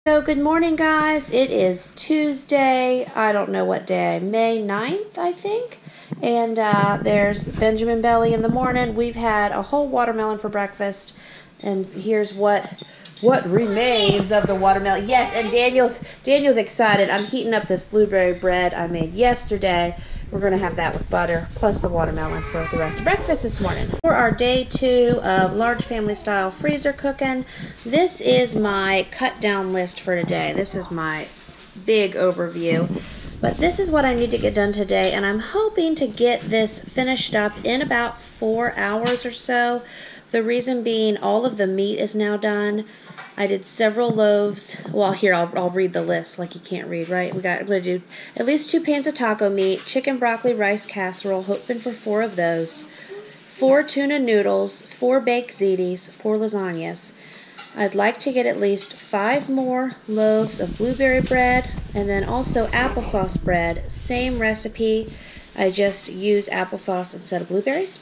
So good morning, guys. It is Tuesday. I don't know what day, May 9th, I think. And there's Benjamin Belly in the morning. We've had a whole watermelon for breakfast. And here's what remains of the watermelon. Yes, and Daniel's excited. I'm heating up this blueberry bread I made yesterday. We're going to have that with butter, plus the watermelon for the rest of breakfast this morning. For our day 2 of large family style freezer cooking, this is my cut down list for today. This is my big overview. But this is what I need to get done today, and I'm hoping to get this finished up in about 4 hours or so. The reason being, all of the meat is now done. I did several loaves. Well, here, I'll read the list like you can't read, right? I'm going to do at least 2 pans of taco meat, chicken broccoli rice casserole, hoping for 4 of those, 4 tuna noodles, 4 baked zitis, 4 lasagnas. I'd like to get at least 5 more loaves of blueberry bread, and then also applesauce bread. Same recipe, I just use applesauce instead of blueberries.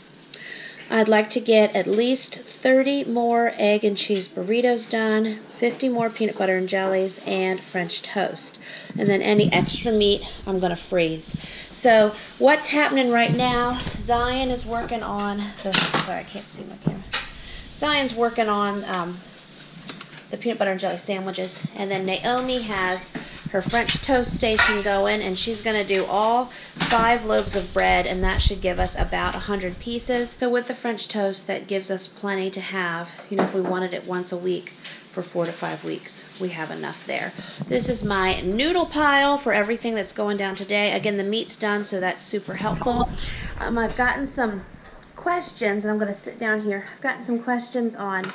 I'd like to get at least 30 more egg and cheese burritos done, 50 more peanut butter and jellies, and French toast. And then any extra meat I'm going to freeze. So what's happening right now, Zion is working on, sorry, I can't see my camera. Zion's working on the peanut butter and jelly sandwiches, and then Naomi has her French toast station going, and she's going to do all 5 loaves of bread, and that should give us about 100 pieces. So with the French toast, that gives us plenty to have. You know, if we wanted it once a week for 4 to 5 weeks, we have enough there. This is my noodle pile for everything that's going down today. Again, the meat's done, so that's super helpful. I've gotten some questions, and I'm going to sit down here. I've gotten some questions on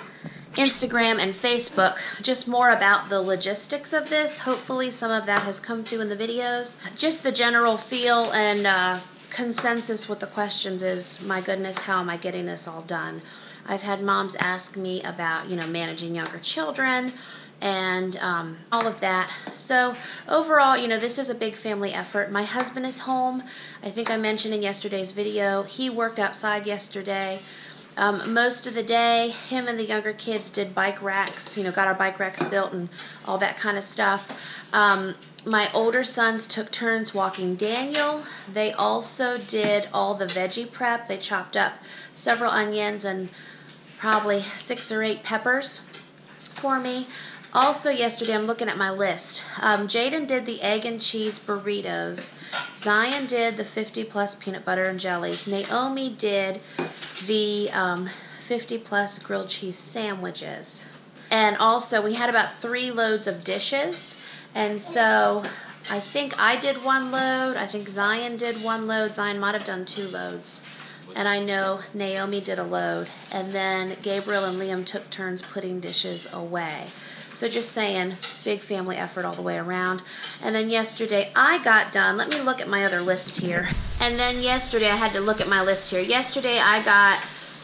Instagram and Facebook, just more about the logistics of this. Hopefully some of that has come through in the videos. Just the general feel and consensus with the questions is, my goodness, how am I getting this all done? I've had moms ask me about, you know, managing younger children and all of that. So overall, you know, this is a big family effort. My husband is home. I think I mentioned in yesterday's video, he worked outside yesterday. Most of the day, him and the younger kids did bike racks, you know, got our bike racks built and all that kind of stuff. My older sons took turns walking Daniel. They also did all the veggie prep. They chopped up several onions and probably 6 or 8 peppers for me. Also yesterday, I'm looking at my list. Jaden did the egg and cheese burritos. Zion did the 50+ peanut butter and jellies. Naomi did the 50+ grilled cheese sandwiches. And also, we had about 3 loads of dishes. And so, I think I did 1 load. I think Zion did 1 load. Zion might have done 2 loads. And I know Naomi did a load. And then Gabriel and Liam took turns putting dishes away. So just saying, big family effort all the way around. And then yesterday I got done. Let me look at my other list here. And then yesterday I had to look at my list here. Yesterday I got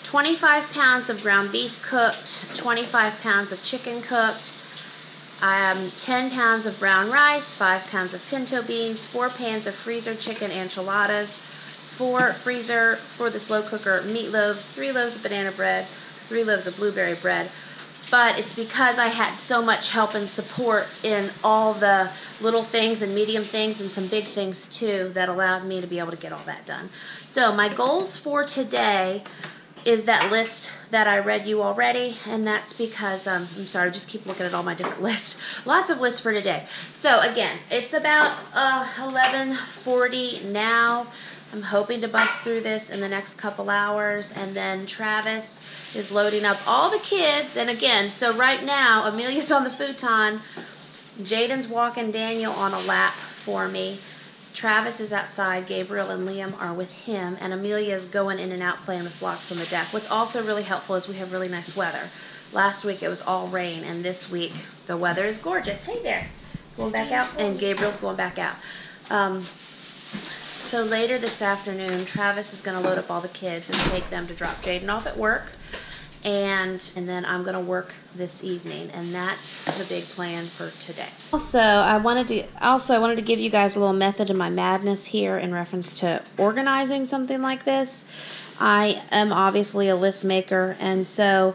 25 pounds of ground beef cooked, 25 pounds of chicken cooked, 10 pounds of brown rice, 5 pounds of pinto beans, 4 pans of freezer chicken enchiladas, 4 freezer for the slow cooker meatloaves, 3 loaves of banana bread, 3 loaves of blueberry bread. But it's because I had so much help and support in all the little things and medium things and some big things too that allowed me to be able to get all that done. So my goals for today is that list that I read you already, and that's because, I'm sorry, just keep looking at all my different lists. Lots of lists for today. So again, it's about 11:40 now. I'm hoping to bust through this in the next couple hours, and then Travis is loading up all the kids. And again, so right now, Amelia's on the futon, Jaden's walking Daniel on a lap for me, Travis is outside, Gabriel and Liam are with him, and Amelia is going in and out playing with blocks on the deck. What's also really helpful is we have really nice weather. Last week it was all rain, and this week the weather is gorgeous. Hey there, going back out, and Gabriel's going back out. So later this afternoon, Travis is going to load up all the kids and take them to drop Jaden off at work. And then I'm going to work this evening, and that's the big plan for today. Also, I wanted to give you guys a little method in my madness here in reference to organizing something like this. I am obviously a list maker, and so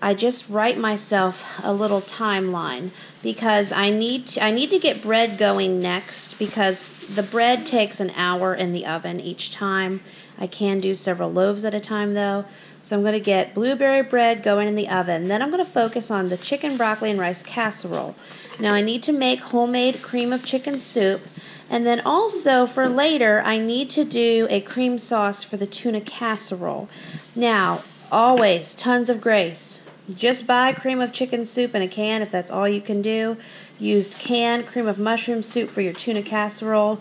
I just write myself a little timeline because I need to get bread going next because the bread takes an hour in the oven each time. I can do several loaves at a time though. So I'm going to get blueberry bread going in the oven. Then I'm going to focus on the chicken, broccoli, and rice casserole. Now I need to make homemade cream of chicken soup. And then also for later, I need to do a cream sauce for the tuna casserole. Now, always tons of grace. Just buy cream of chicken soup in a can if that's all you can do. Used canned cream of mushroom soup for your tuna casserole.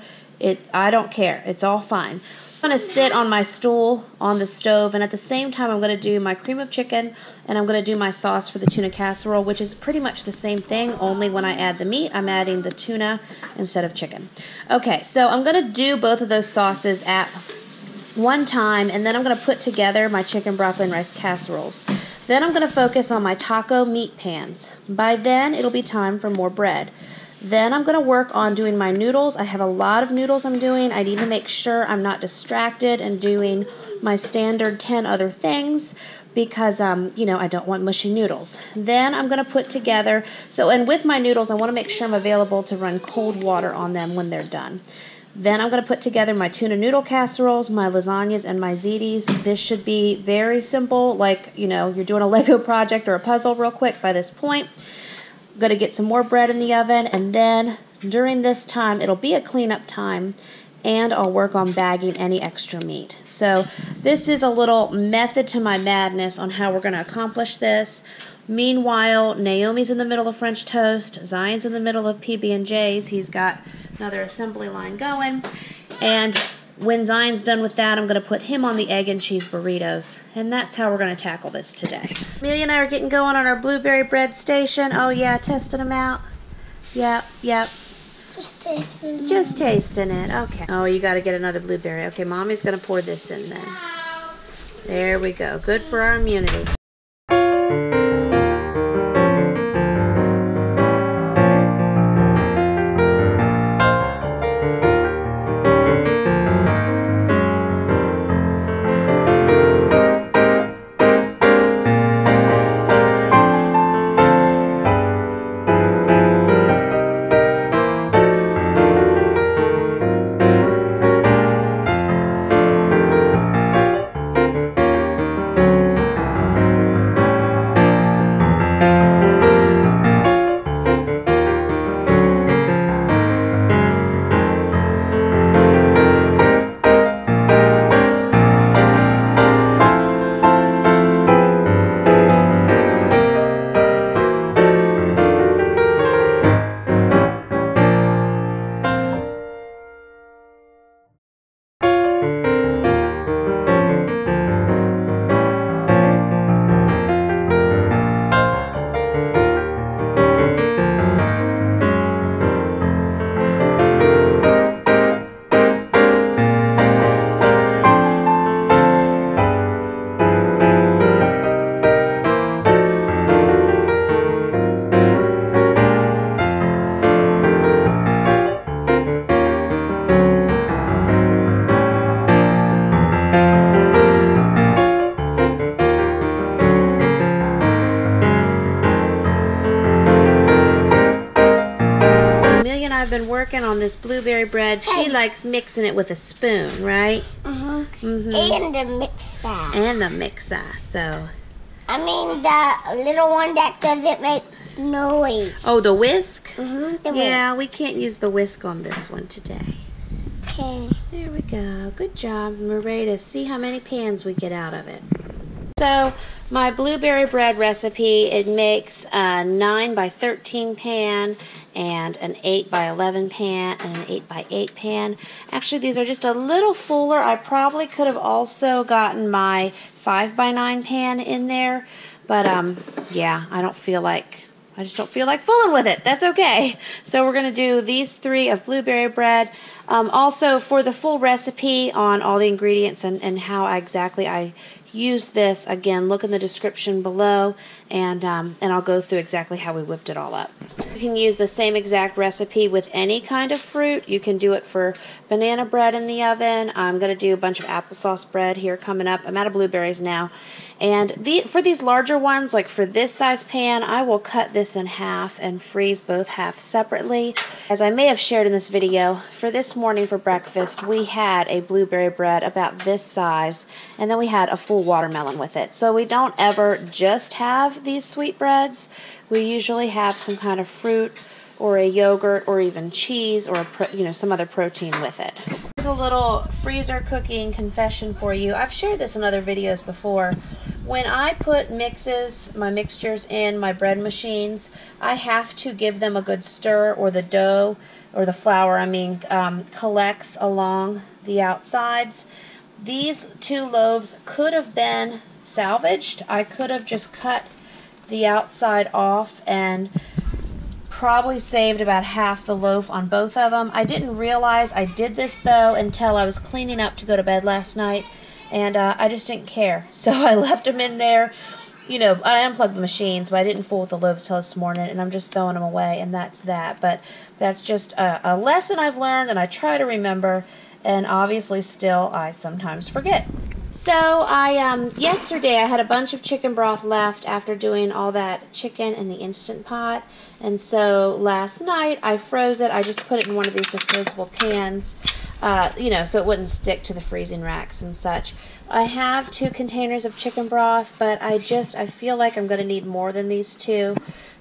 I don't care. It's all fine. I'm going to sit on my stool on the stove, and at the same time I'm going to do my cream of chicken and I'm going to do my sauce for the tuna casserole, which is pretty much the same thing, only when I add the meat I'm adding the tuna instead of chicken. Okay, so I'm going to do both of those sauces at one time, and then I'm going to put together my chicken, broccoli, and rice casseroles. Then I'm going to focus on my taco meat pans. By then it'll be time for more bread. Then I'm going to work on doing my noodles. I have a lot of noodles I'm doing. I need to make sure I'm not distracted and doing my standard 10 other things because, you know, I don't want mushy noodles. Then I'm going to put together, and with my noodles, I want to make sure I'm available to run cold water on them when they're done. Then I'm going to put together my tuna noodle casseroles, my lasagnas, and my zitis. This should be very simple, like, you know, you're doing a Lego project or a puzzle real quick by this point. I'm going to get some more bread in the oven, and then during this time, it'll be a cleanup time, and I'll work on bagging any extra meat. So this is a little method to my madness on how we're going to accomplish this. Meanwhile, Naomi's in the middle of French toast. Zion's in the middle of PB&Js. He's got another assembly line going. And when Zion's done with that, I'm going to put him on the egg and cheese burritos. And that's how we're going to tackle this today. Amelia and I are getting going on our blueberry bread station. Oh yeah, testing them out. Yep. Just tasting it. Okay. Oh, you got to get another blueberry. Okay, Mommy's going to pour this in then. There we go. Good for our immunity. I've been working on this blueberry bread. She likes mixing it with a spoon, right? And the mixer. And the mixer, so. I mean the little one that doesn't make noise. Oh, the whisk? Yeah, we can't use the whisk on this one today. Okay. There we go. Good job. We're ready to see how many pans we get out of it. So my blueberry bread recipe, it makes a 9 by 13 pan and an 8 by 11 pan and an 8 by 8 pan. Actually, these are just a little fuller. I probably could have also gotten my 5 by 9 pan in there, but yeah, I just don't feel like fooling with it. That's okay. So we're going to do these 3 of blueberry bread. Also, for the full recipe on all the ingredients and how exactly I use this, again, look in the description below, and I'll go through exactly how we whipped it all up. You can use the same exact recipe with any kind of fruit. You can do it for banana bread in the oven. I'm going to do a bunch of applesauce bread here coming up. I'm out of blueberries now. And for these larger ones, like for this size pan, I will cut this in half and freeze both halves separately. As I may have shared in this video, for this morning for breakfast, we had a blueberry bread about this size, and then we had a full watermelon with it. So we don't ever just have these sweet breads. We usually have some kind of fruit or a yogurt or even cheese or some other protein with it. Here's a little freezer cooking confession for you. I've shared this in other videos before. When I put my mixtures in my bread machines, I have to give them a good stir, or the dough, or the flour, collects along the outsides. These 2 loaves could have been salvaged. I could have just cut the outside off and probably saved about half the loaf on both of them. I didn't realize I did this though until I was cleaning up to go to bed last night, and I just didn't care. So I left them in there. I unplugged the machines, but I didn't fool with the loaves till this morning, and I'm just throwing them away, and that's that. But that's just a lesson I've learned, and I try to remember, and obviously still I sometimes forget. So yesterday I had a bunch of chicken broth left after doing all that chicken in the Instant Pot. And so last night I froze it. I just put it in one of these disposable pans, so it wouldn't stick to the freezing racks and such. I have 2 containers of chicken broth, but I feel like I'm going to need more than these 2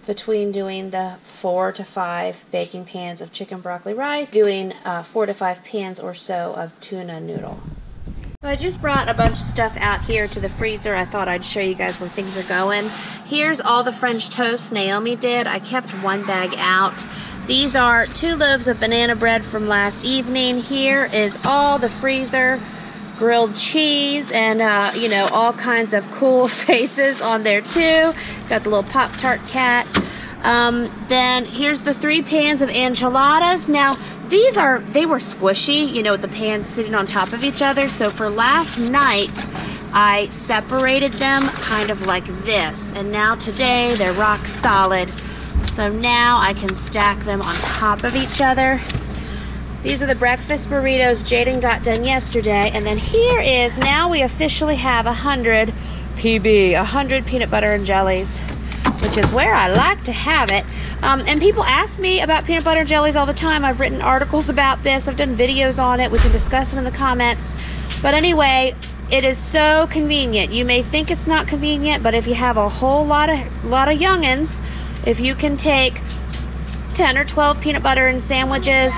between doing the 4 to 5 baking pans of chicken broccoli rice, doing 4 to 5 pans or so of tuna noodle. So I just brought a bunch of stuff out here to the freezer. I thought I'd show you guys where things are going. Here's all the French toast Naomi did. I kept 1 bag out. These are 2 loaves of banana bread from last evening. Here is all the freezer grilled cheese and, all kinds of cool faces on there too. Got the little Pop-Tart cat. Then here's the 3 pans of enchiladas. Now, they were squishy, with the pans sitting on top of each other. So for last night, I separated them kind of like this. And now today, they're rock solid. So now I can stack them on top of each other. These are the breakfast burritos Jaden got done yesterday. And then here is, now we officially have 100 PB, 100 peanut butter and jellies, which is where I like to have it. And people ask me about peanut butter and jellies all the time. I've written articles about this. I've done videos on it. We can discuss it in the comments. But anyway, it is so convenient. You may think it's not convenient, but if you have a whole lot of youngins, if you can take 10 or 12 peanut butter and sandwiches,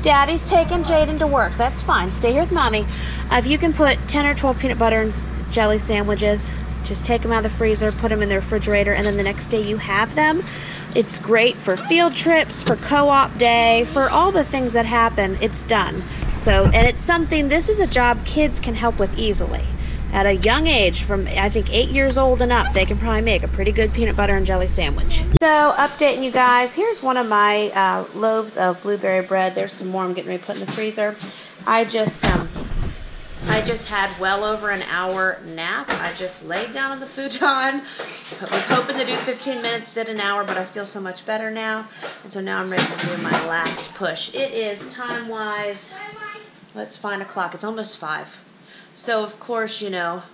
Daddy's taking Jaden to work. That's fine. Stay here with Mommy. If you can put 10 or 12 peanut butter and jelly sandwiches, just take them out of the freezer, put them in the refrigerator, and then the next day you have them. It's great for field trips, for co-op day, for all the things that happen. It's done. So, and it's something, this is a job kids can help with easily. At a young age, from I think 8 years old and up, they can probably make a pretty good peanut butter and jelly sandwich. So, updating you guys, here's one of my loaves of blueberry bread. There's some more I'm getting ready to put in the freezer. I just had well over an hour nap. I just laid down on the futon. I was hoping to do 15 minutes, did an hour, but I feel so much better now. And so now I'm ready to do my last push. It is time-wise, well, it's 5 o'clock. It's almost 5. So, of course,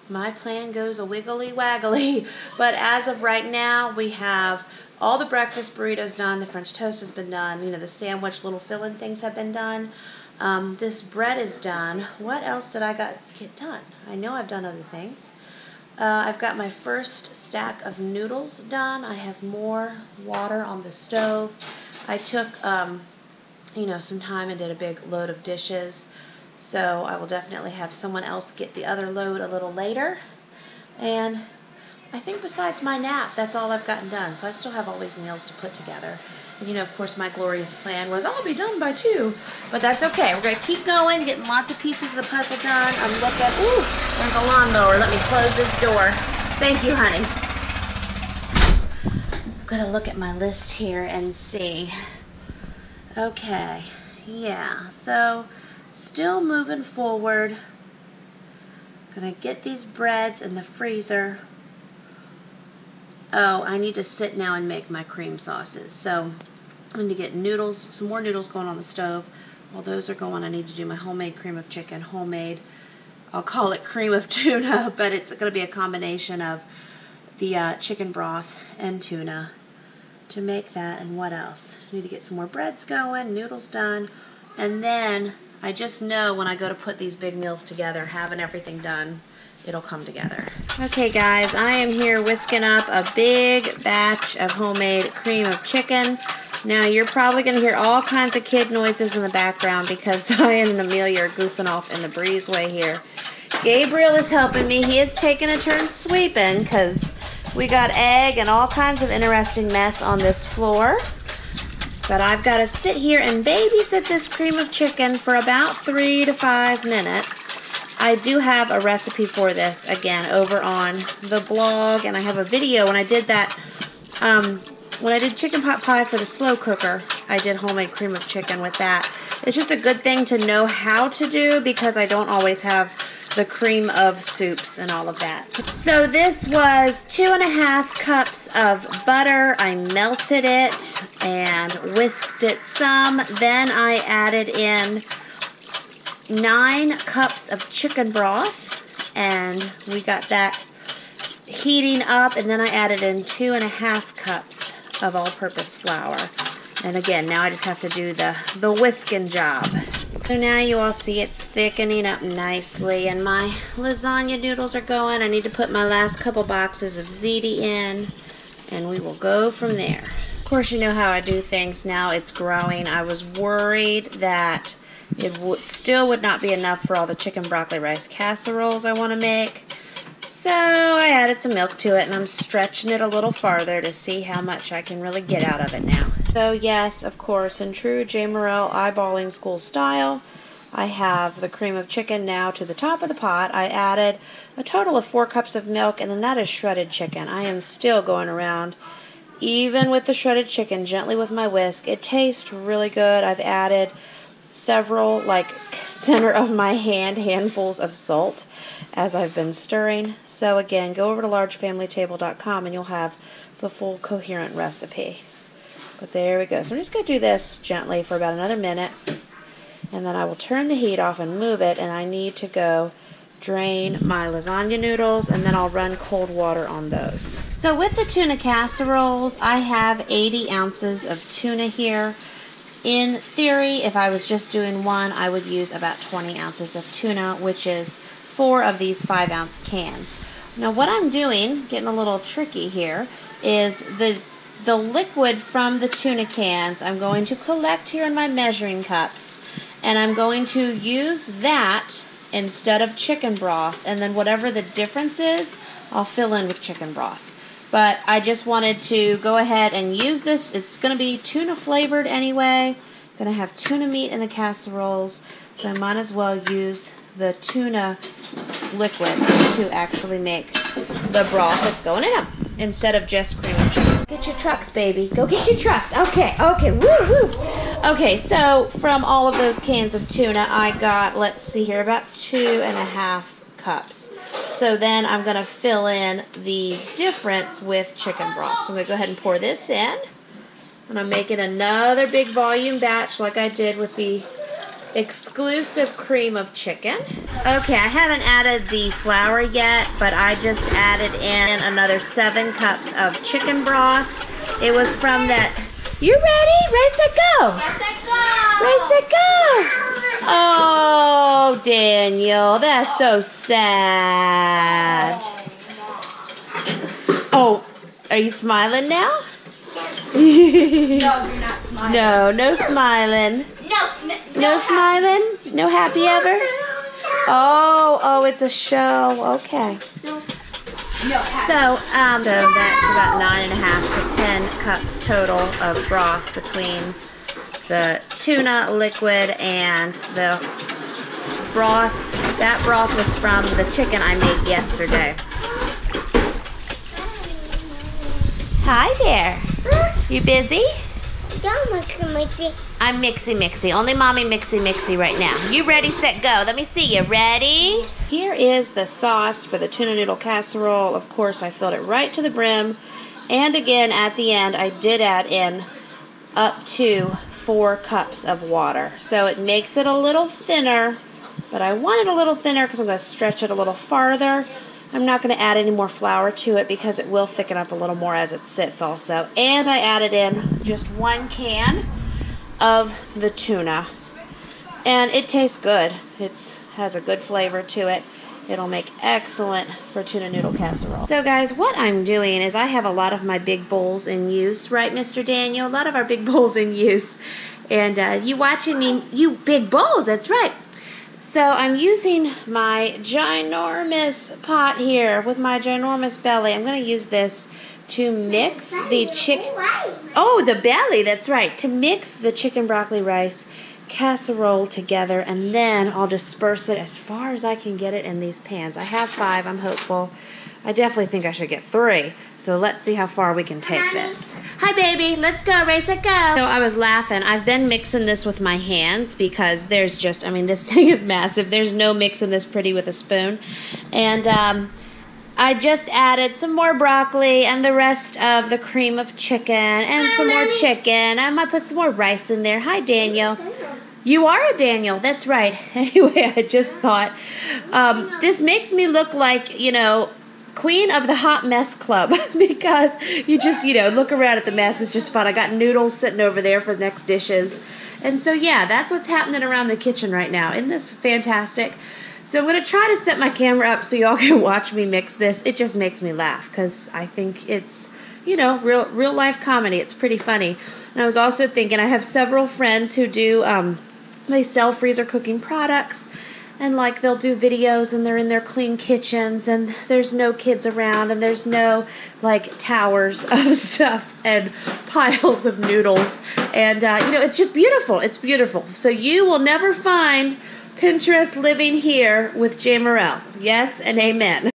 my plan goes a wiggly waggly. But as of right now, we have all the breakfast burritos done. The French toast has been done. The sandwich little fill-in things have been done. This bread is done. What else did I get done? I know I've done other things. I've got my first stack of noodles done. I have more water on the stove. I took, some time and did a big load of dishes. So I will definitely have someone else get the other load a little later. And I think besides my nap, that's all I've gotten done. So I still have all these meals to put together. And of course, my glorious plan was I'll be done by 2. But that's okay. We're going to keep going, getting lots of pieces of the puzzle done. I'm looking. Ooh, there's a lawnmower. Let me close this door. Thank you, honey. I'm going to look at my list here and see. Okay. Yeah. So, still moving forward. Going to get these breads in the freezer. Oh, I need to sit now and make my cream sauces. So I need to get noodles, some more noodles going on the stove. While those are going, I need to do my homemade cream of chicken, homemade I'll call it cream of tuna, but it's going to be a combination of the chicken broth and tuna to make that. And what else? I need to get some more breads going, noodles done, and then I just know when I go to put these big meals together, having everything done, it'll come together. Okay guys, I am here whisking up a big batch of homemade cream of chicken. Now you're probably going to hear all kinds of kid noises in the background because Diane and Amelia are goofing off in the breezeway here. Gabriel is helping me. He is taking a turn sweeping because we got egg and all kinds of interesting mess on this floor. But I've got to sit here and babysit this cream of chicken for about 3 to 5 minutes. I do have a recipe for this, again, over on the blog, and I have a video when I did that, when I did chicken pot pie for the slow cooker, I did homemade cream of chicken with that. It's just a good thing to know how to do because I don't always have the cream of soups and all of that. So this was 2½ cups of butter. I melted it and whisked it some. Then I added in 9 cups of chicken broth, and we got that heating up, and then I added in 2½ cups of all-purpose flour. And again, now I just have to do the whisking job. So now you all see it's thickening up nicely, and my lasagna noodles are going. I need to put my last couple boxes of ziti in, and we will go from there. Of course, you know how I do things now. It's growing. I was worried that it still would not be enough for all the chicken broccoli rice casseroles I want to make. So I added some milk to it, and I'm stretching it a little farther to see how much I can really get out of it now. So yes, of course, in true Jamerrill eyeballing school style, I have the cream of chicken now to the top of the pot. I added a total of 4 cups of milk, and then that is shredded chicken. I am still going around, even with the shredded chicken, gently with my whisk. It tastes really good. I've added several, like, center of my hand handfuls of salt as I've been stirring. So again, go over to largefamilytable.com and you'll have the full coherent recipe. But there we go. So I'm just going to do this gently for about another minute, and then I will turn the heat off and move it, and I need to go drain my lasagna noodles, and then I'll run cold water on those. So with the tuna casseroles, I have 80 ounces of tuna here. In theory, if I was just doing one, I would use about 20 ounces of tuna, which is 4 of these 5-ounce cans. Now what I'm doing, getting a little tricky here, is the liquid from the tuna cans I'm going to collect here in my measuring cups, and I'm going to use that instead of chicken broth, and then whatever the difference is, I'll fill in with chicken broth. But I just wanted to go ahead and use this. It's going to be tuna flavored anyway. I'm going to have tuna meat in the casseroles, so I might as well use the tuna liquid to actually make the broth that's going in them instead of just cream of chicken. Get your trucks, baby. Go get your trucks. Okay, woo, woo. Okay, so from all of those cans of tuna, I got, let's see here, about 2½ cups. So then I'm going to fill in the difference with chicken broth. So I'm going to go ahead and pour this in. And I'm making another big volume batch like I did with the exclusive cream of chicken. Okay, I haven't added the flour yet, but I just added in another 7 cups of chicken broth. It was from that. You ready? Race it, go! Race it, go! Oh, Daniel, that's so sad. Oh, are you smiling now? No, you're not smiling. No smiling. No smiling? No happy ever? Oh, it's a show. Okay. So that's about 9½ to 10 cups total of broth between the tuna liquid and the broth. That broth was from the chicken I made yesterday. Hi there. You busy? I'm mixy. Only mommy mixy right now. You ready, set, go. Let me see you. Ready? Here is the sauce for the tuna noodle casserole. Of course, I filled it right to the brim. And again, at the end, I did add in up to 4 cups of water. So it makes it a little thinner but I want it a little thinner because I'm going to stretch it a little farther. I'm not going to add any more flour to it because it will thicken up a little more as it sits also. And I added in just 1 can of the tuna. And it tastes good. It has a good flavor to it. It'll make excellent for tuna noodle casserole. So guys, what I'm doing is I have a lot of my big bowls in use, right, Mr. Daniel? A lot of our big bowls in use. And you watching me, you big bowls, that's right. So I'm using my ginormous pot here with my ginormous belly. I'm going to use this to mix the chicken. Oh, the belly, that's right. To mix the chicken broccoli rice casserole together, and then I'll disperse it as far as I can get it in these pans. I have 5, I'm hopeful. I definitely think I should get 3. So let's see how far we can take this. Hi baby, let's go, race it, go. So I was laughing. I've been mixing this with my hands because there's just, I mean, this thing is massive. There's no mixing this pretty with a spoon. And I just added some more broccoli and the rest of the cream of chicken and some more chicken. I might put some more rice in there. Hi Daniel. You are a Daniel, that's right. Anyway, I just thought, this makes me look like, you know, Queen of the Hot Mess Club because you just, you know, look around at the mess. It's just fun. I got noodles sitting over there for the next dishes. And so, yeah, that's what's happening around the kitchen right now. Isn't this fantastic? So I'm going to try to set my camera up so y'all can watch me mix this. It just makes me laugh because I think it's, you know, real life comedy. It's pretty funny. And I was also thinking I have several friends who do, they sell freezer cooking products. And like they'll do videos and they're in their clean kitchens and there's no kids around and there's no like towers of stuff and piles of noodles. And you know, it's just beautiful. It's beautiful. So you will never find Pinterest living here with Jamerrill. Yes and amen.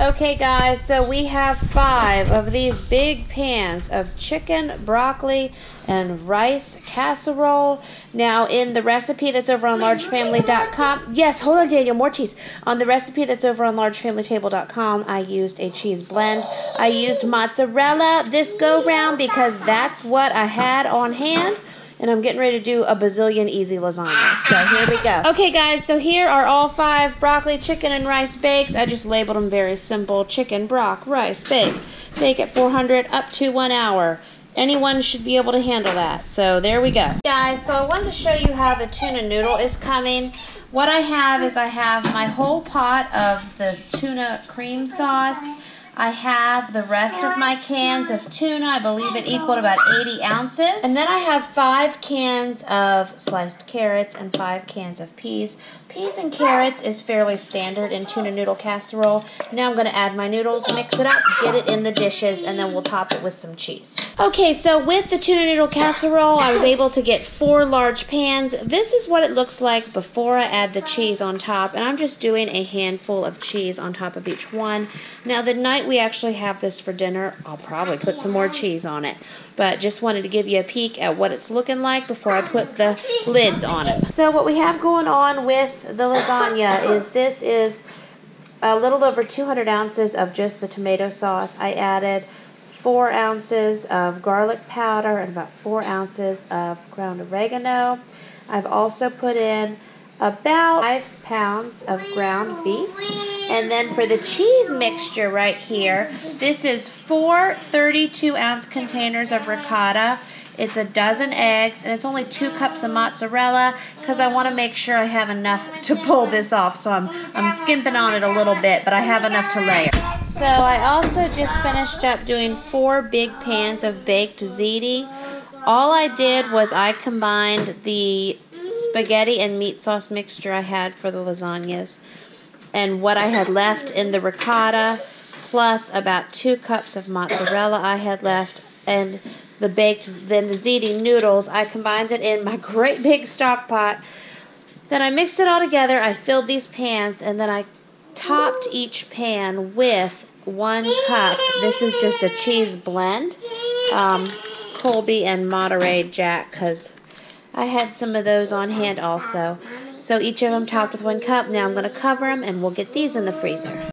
Okay guys, so we have 5 of these big pans of chicken, broccoli, and rice casserole. Now in the recipe that's over on largefamily.com, yes, hold on Daniel, more cheese. On the recipe that's over on largefamilytable.com, I used a cheese blend. I used mozzarella this go round because that's what I had on hand. And I'm getting ready to do a bazillion easy lasagnas. So here we go. Okay guys, so here are all 5 broccoli, chicken, and rice bakes. I just labeled them very simple. Chicken, brock, rice, bake. Bake at 400 up to 1 hour. Anyone should be able to handle that. So there we go. Guys, so I wanted to show you how the tuna noodle is coming. What I have is I have my whole pot of the tuna cream sauce. I have the rest of my cans of tuna. I believe it equaled about 80 ounces. And then I have 5 cans of sliced carrots and 5 cans of peas. Peas and carrots is fairly standard in tuna noodle casserole. Now I'm going to add my noodles, mix it up, get it in the dishes, and then we'll top it with some cheese. Okay, so with the tuna noodle casserole, I was able to get 4 large pans. This is what it looks like before I add the cheese on top. And I'm just doing a handful of cheese on top of each one. Now the night we actually have this for dinner, I'll probably put some more cheese on it. But just wanted to give you a peek at what it's looking like before I put the lids on it. So what we have going on with the lasagna is this is a little over 200 ounces of just the tomato sauce. I added 4 ounces of garlic powder and about 4 ounces of ground oregano. I've also put in about 5 pounds of ground beef. And then for the cheese mixture right here, this is 4 32-ounce containers of ricotta. It's a dozen eggs, and it's only 2 cups of mozzarella because I want to make sure I have enough to pull this off. So I'm skimping on it a little bit, but I have enough to layer. So I also just finished up doing 4 big pans of baked ziti. All I did was I combined the spaghetti and meat sauce mixture I had for the lasagnas and what I had left in the ricotta, plus about 2 cups of mozzarella I had left, and the ziti noodles. I combined it in my great big stock pot. Then I mixed it all together. I filled these pans, and then I topped each pan with 1 cup. This is just a cheese blend, Colby and Monterey Jack, because I had some of those on hand also. So each of them topped with 1 cup. Now I'm going to cover them, and we'll get these in the freezer.